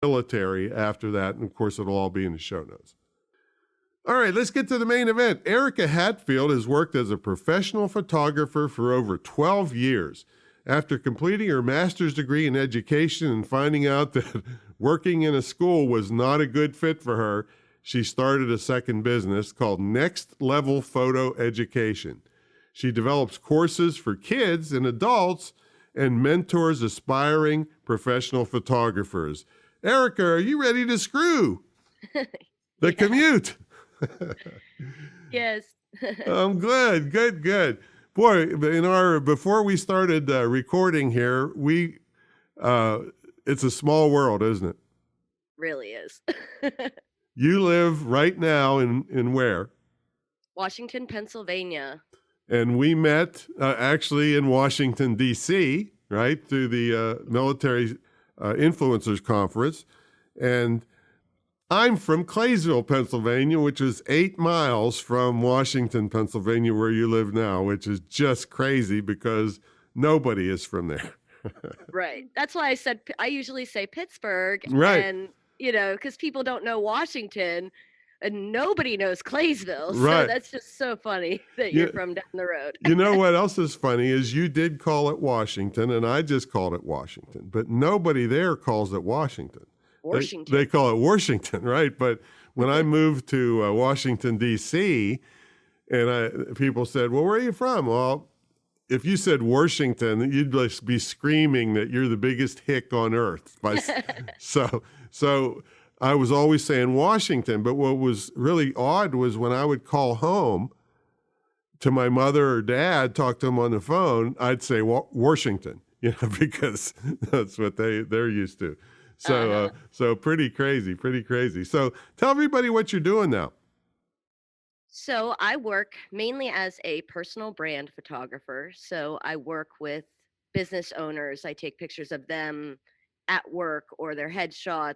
military after that. And of course, it'll all be in the show notes. All right, let's get to the main event. Erika Hatfield has worked as a professional photographer for over 12 years. After completing her master's degree in education and finding out that working in a school was not a good fit for her, she started a second business called Next Level Photo Education. She develops courses for kids and adults and mentors aspiring professional photographers. Erika, are you ready to screw? The commute. Yes. I'm good. Boy, before we started recording here, it's a small world, isn't it? Really is. You live right now in where? Washington, Pennsylvania. And we met actually in Washington, D.C., right, through the Military Influencers Conference. And I'm from Claysville, Pennsylvania, which is 8 miles from Washington, Pennsylvania, where you live now, which is just crazy because nobody is from there. Right. That's why I usually say Pittsburgh. Right. And, because people don't know Washington and nobody knows Claysville. Right. So that's just so funny that you're from down the road. You know what else is funny is you did call it Washington, and I just called it Washington, but nobody there calls it Washington. Washington. They call it Washington, right? But when I moved to Washington, D.C., and people said, well, where are you from? Well, if you said Washington, you'd just be screaming that you're the biggest hick on earth. So I was always saying Washington. But what was really odd was when I would call home to my mother or dad, talk to them on the phone, I'd say Washington, because that's what they're used to. So pretty crazy. So tell everybody what you're doing now. So I work mainly as a personal brand photographer. So I work with business owners. I take pictures of them at work or their headshots